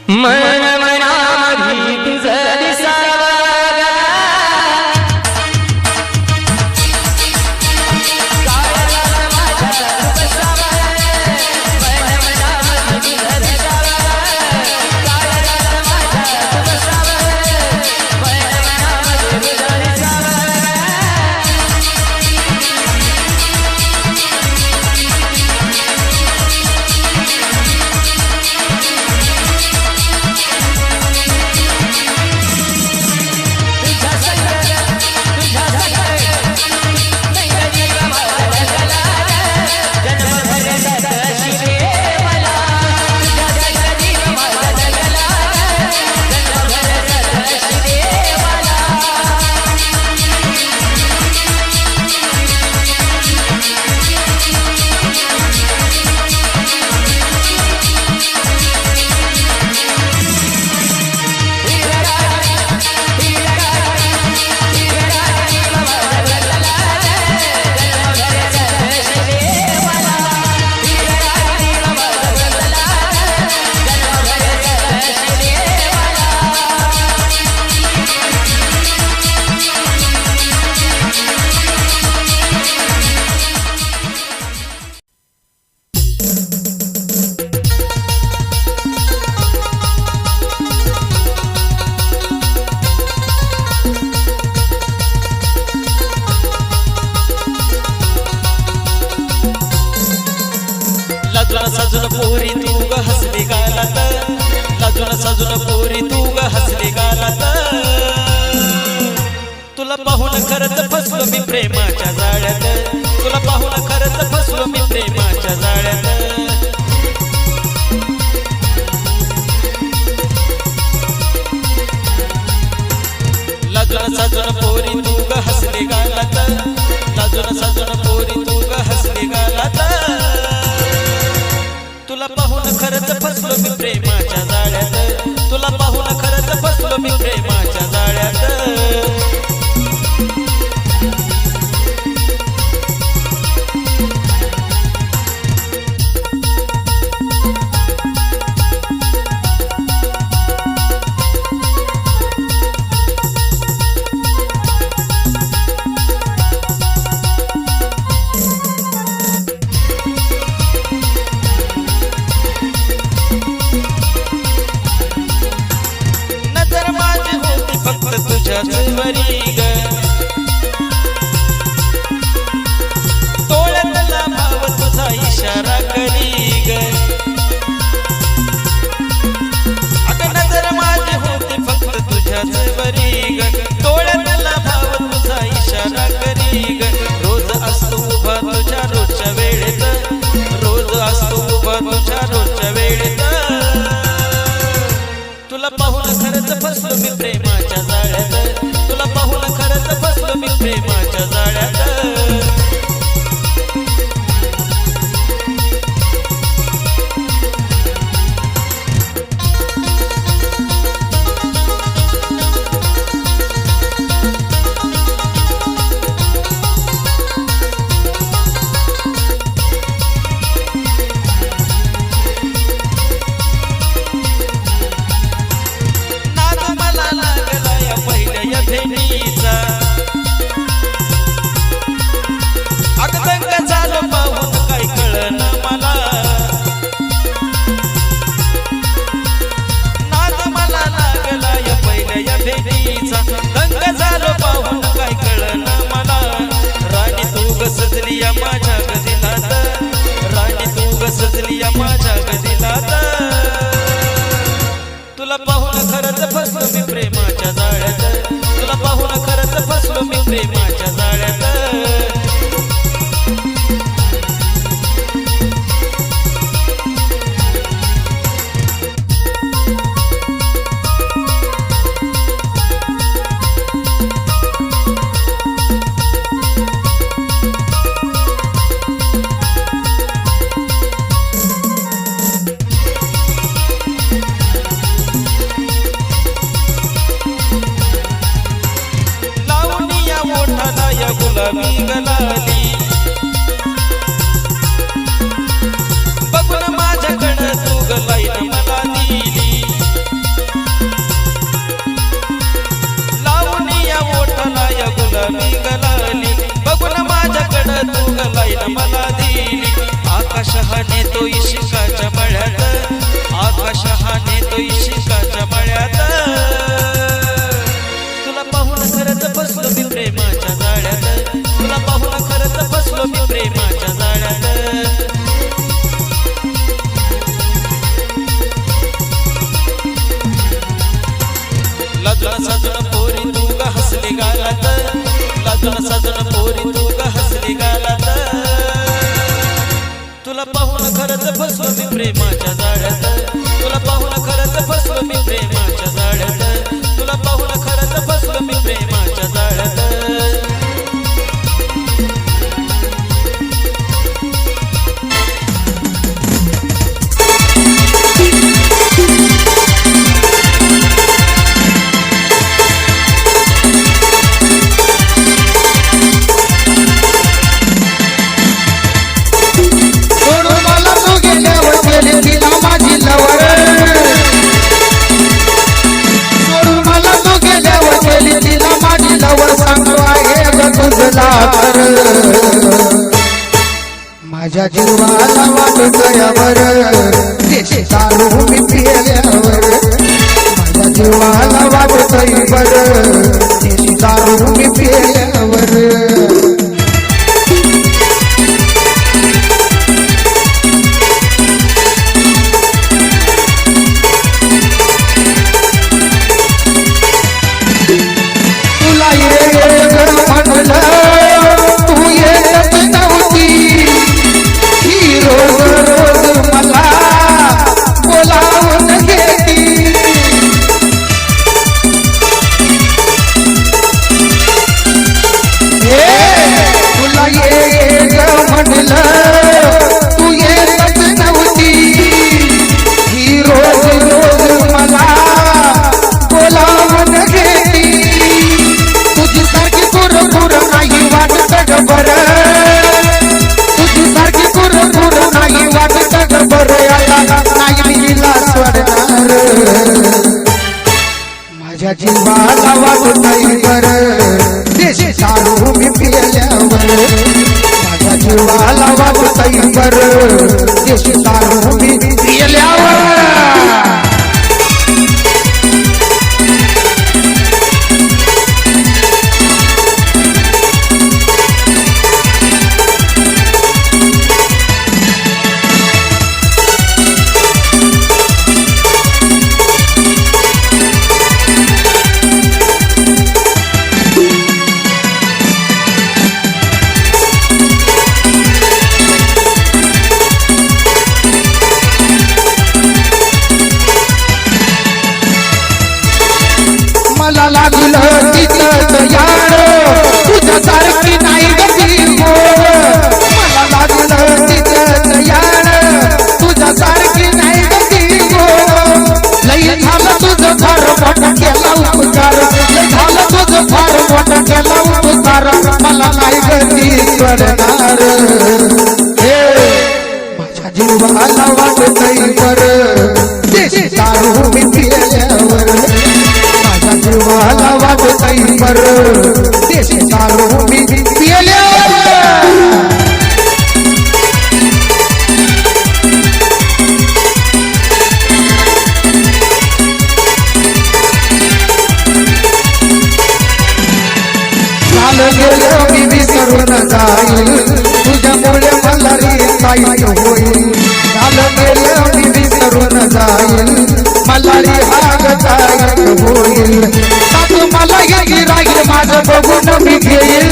मन मनाधी तुझं दिसावं ग. काळजात माझ्या बसावं, मन मनाधी तुझं दिसावं. काळजात माझ्या बसावं, मन मनाधी तुझं दिसावं. लाजून साजून पोरी तू ग हसली गालात, लाजून साजून पोरी तू ग हसली गालात. तुला पाहून खरंच फसलो मी प्रेमाच्या जाळ्यात, तुला पाहून खरंच फसलो मी प्रेमाच्या जाळ्यात. लाजून साजून पोरी तू ग हसली गालात, लाजून साजून पोरी तू ग हसली गालात. तुला पाहून खरंच फसलो मी प्रेमाच्या जाळ्यात, तुला पाहून खरंच फसलो मी प्रेमाच्या जाळ्यात. खरंच फसलो मी प्रेमाच्या जाळ्यात तुला पाहून खरंच फसलो मी प्रेमाच्या जाळ्यात तुला पाहून खरंच फसलो मी प्रेमाच्या जाळ्यात माझ्या जीवाला वाटतयावर देशी दारू मी पिल्यावर माझ्या जीवाला वाटतयावर देशी दारू मी पिल्यावर तुला माझ्या जीवाला वाटतयावर देशी दारू मी पिल्यावर माझ्या जीवाला वाटतयावर देशी दारू मी पिल्यावर मला लागलं तिथं याड तुझ्यासारखी नाही गती हो मला लागलं तिथं याड तुझ्यासारखी नाही गती हो लई झालं तुझं फार मोठा केला उपकार लई झालं तुझं फार मोठा केला उपकार मला नाही गती करणार माझ्या जीवाला वाटतयावर देशी दारू मी पिल्यावर जीवाला वाटतयावर देशी दारू मी पिल्यावर झालं गेलं मी विसरून जाईल तुझ्यामुळे मला रे होईल झालं गेलं मी विसरून जाईल मला रे होईल साधू मला येईल राहील माझं बघून मी घेईल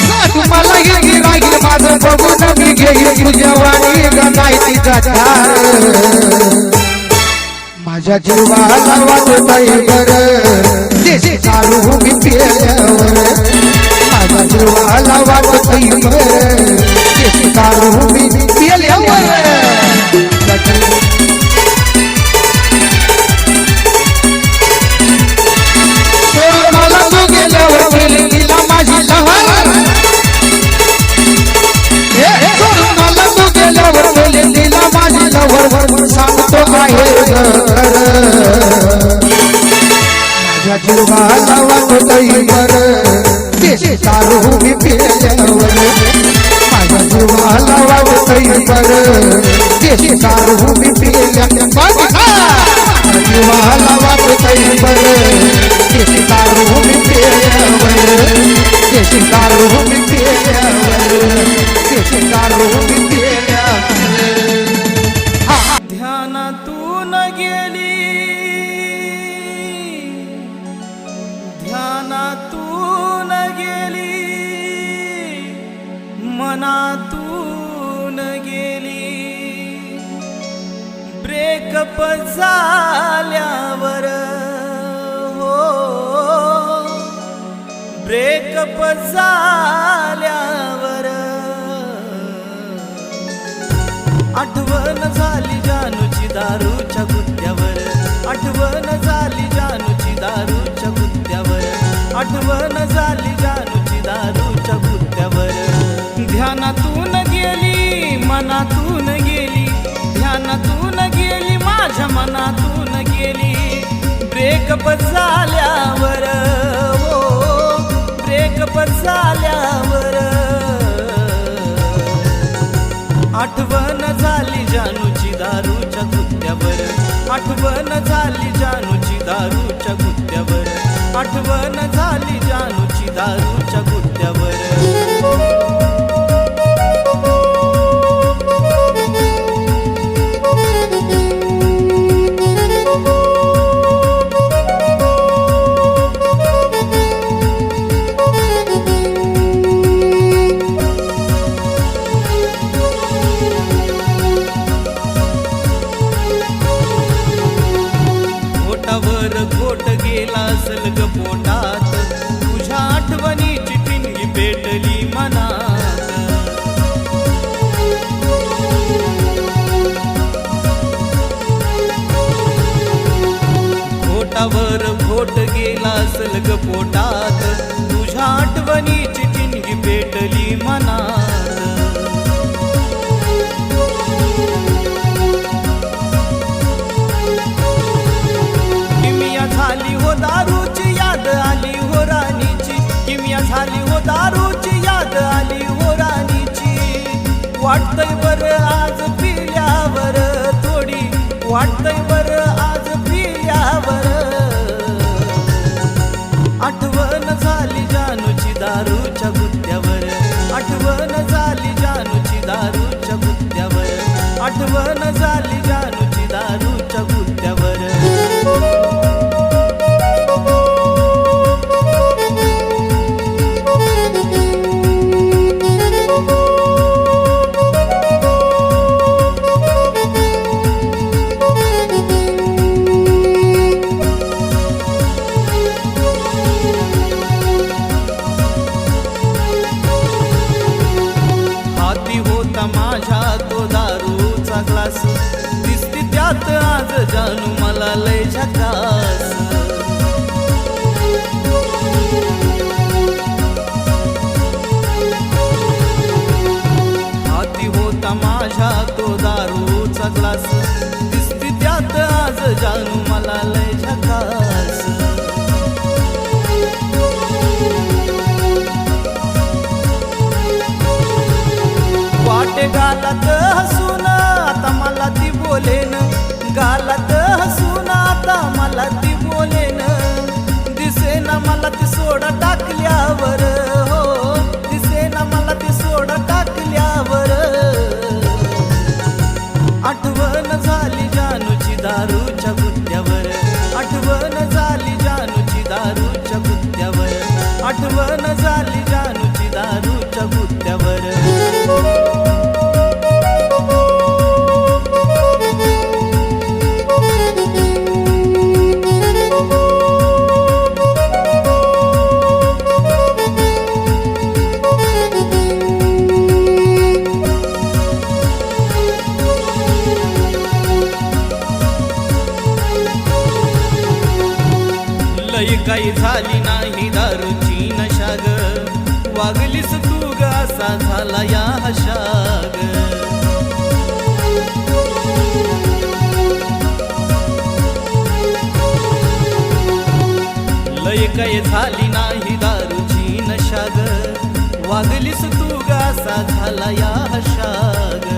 साधू मला येईल राहील माझं बघून मी घेईल तुझ्या वाणी नाही तिचा माझ्या जीवाला वाटतयावर देशी दारू मी पिल्यावर माझ्या जीवाला वाटतयावर देशी दारू मी पिल्यावर मला तू गेल्यावर तिला माझी लहान मला तू गेल्यावर तिला माझी लहर सांगतो आहे माझ्या जीवाला वाटतयावर देशी दारू मी पिल्यावर माझ्या जीवाला वाटतयावर देशी दारू मी पिल्यावर जीवाला वाटतयावर देशी दारू मी पिल्यावर देशी दारू मी पिल्यावर देशी दारू मी पिल्यावर ध्यानातून गेली ध्यानातून गेली मनातून धावून गेली ब्रेकअप झाल्यावर हो ब्रेकअप झाल्यावर आठवण झाली जानूची दारूच्या गुत्त्यावर आठवण झाली जानूची दारूच्या गुत्त्यावर आठवण झाली जानूची दारूच्या गुत्त्यावर ध्यानातून गेली मनातून गेली ध्यानातून गेली माझ्या मनातून गेली ब्रेकअप झाल्यावर हो ब्रेकअप झाल्यावर आठवण झाली जानूची दारूच्या गुत्त्यावर आठवण झाली जानूची दारूच्या गुत्त्यावर आठवण झाली जानूची दारूच्या गुत्त्यावर घोट गेला असल ग पोटात तुझ्या आठवणीची ठिणगी पेटली मनात घोटावर घोट गेला असल ग पोटात तुझ्या आठवणीची ठिणगी पेटली मनात झाली हो दारूची याद आली हो राणीची किमिया झाली हो दारूची याद आली हो राणीची वाटतंय बरं आज पिल्यावर थोडी वाटतंय बरं आज पिल्यावर आठवण झाली जानूची दारूच्या गुत्त्यावर आठवण झाली जानूची दारूच्या गुत्त्यावर आठवण झाली जानूची दारूच्या गुत्त्यावर माझ्या तो दारूचा ग्लास दिसती त्यात आज जानू मला लय झकास हाती होता माझ्या तो दारूचा ग्लास दिसती त्यात आज जानू मला लय झकास वाटे गालात हसून आता मला ती बोलेन गालात हसून आता मला ती बोलेन दिसेना मला ती सोडा टाकल्यावर हो दिसेना मला ती सोडा टाकल्यावर आठवण झाली जानूची दारूच्या गुत्त्यावर आठवण झाली जानूची दारूच्या गुत्त्यावर आठवण झाली जानूची दारूच्या गुत्त्यावर लई काही झाली नाही दारूची नशा ग वागलीस तू ग असा झाला या हशाग लई काही झाली नाही दारूची नशा ग वागलीस तू ग असा झाला या हशाग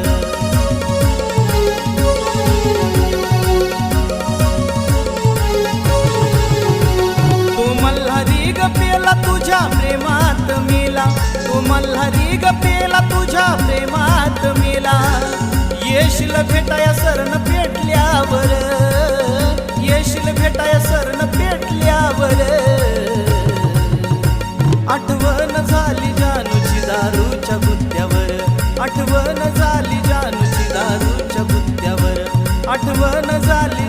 मल्हारी ग पेला तुझ्या प्रेमात मेला तो मल्हारी ग पेला तुझ्या प्रेमात मेला येशील भेटाया सरण पेटल्यावर येशील भेटाया सरण पेटल्यावर आठवण झाली जानूची दारूच्या गुत्त्यावर आठवण झाली जानूची दारूच्या गुत्त्यावर आठवण झाली